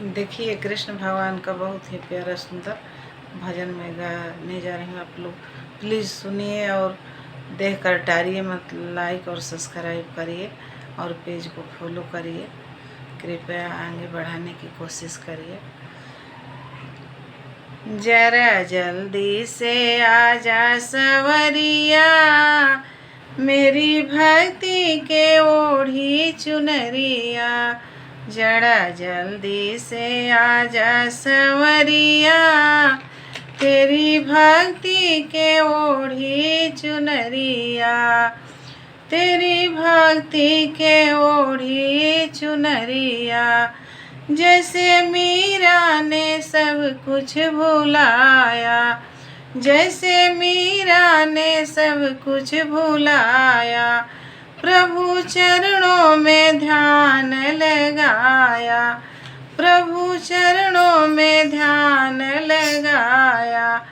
देखिए कृष्ण भगवान का बहुत ही प्यारा सुंदर भजन में गाने जा रही हूँ। आप लोग प्लीज़ सुनिए और देख कर टारिए मत, लाइक और सब्सक्राइब करिए और पेज को फॉलो करिए। कृपया आगे बढ़ाने की कोशिश करिए। जरा जल्दी से आजा सवरिया, मेरी भक्ति के ओढ़ी चुनरिया। जरा जल्दी से आजा सवरिया, तेरी भक्ति के ओढ़ी चुनरिया। तेरी भक्ति के ओढ़ी चुनरिया। जैसे मीरा ने सब कुछ भुलाया, जैसे मीरा ने सब कुछ भुलाया। प्रभु चरणों में ध्यान लगाया, प्रभु चरणों में ध्यान लगाया।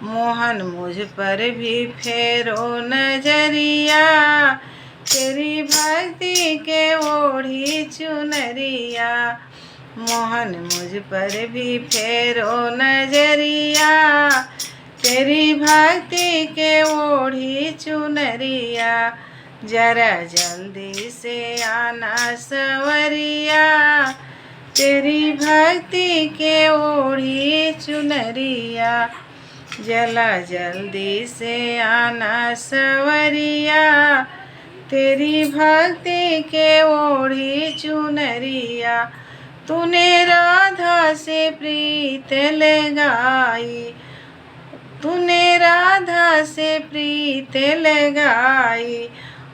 मोहन मुझ पर भी फेरो नजरिया, तेरी भक्ति के ओढ़ी चुनरिया। मोहन मुझ पर भी फेरो नजरिया, तेरी भक्ति के ओढ़ी चुनरिया। जरा जल्दी से आना सवरिया, तेरी भक्ति के ओढ़ी चुनरिया। जला जल्दी से आना सवरिया, तेरी भक्ति के ओढ़ी चुनरिया। तूने राधा से प्रीत लगाई, तूने राधा से प्रीत लगाई।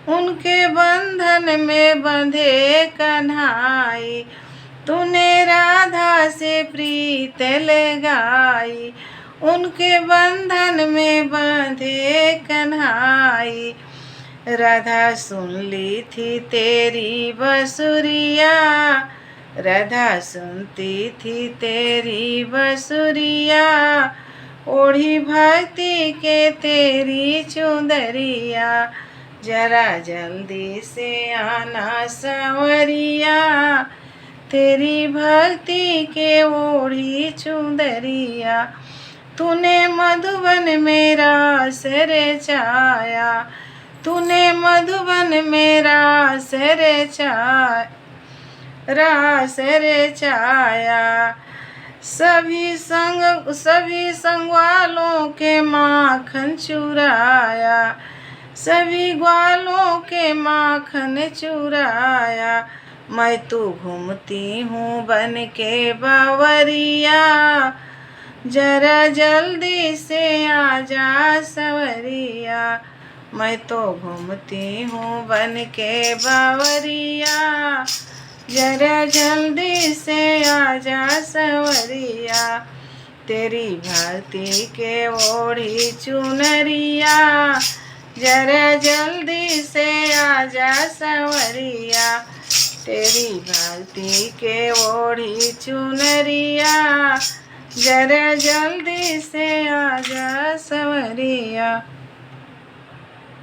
उनके बंधन में बंधे कन्हाई, तूने राधा से प्रीत लगाई। उनके बंधन में बंधे कन्हाई। राधा सुन ली थी तेरी बसुरिया, राधा सुनती थी तेरी बसुरिया। ओढ़ी भक्ति के तेरी चुंदरिया। जरा जल्दी से आना सवरिया, तेरी भक्ति के ओढ़ी चुंदरिया। तूने मधुबन में रास रचाया, तूने मधुबन में रास रचाया। सभी संग वालों के माखन चुराया, सभी ग्वालों के माखन चुराया। मैं तो घूमती हूँ बन के बावरिया, जरा जल्दी से आजा सवरिया। मैं तो घूमती हूँ बन के बावरिया, जरा जल्दी से आजा सवरिया। तेरी भक्ति के ओढ़ी चुनरिया, जरा जल्दी से आजा सवरिया। तेरी भक्ति के ओढ़ी चुनरिया, जरा जल्दी से आजा सवरिया।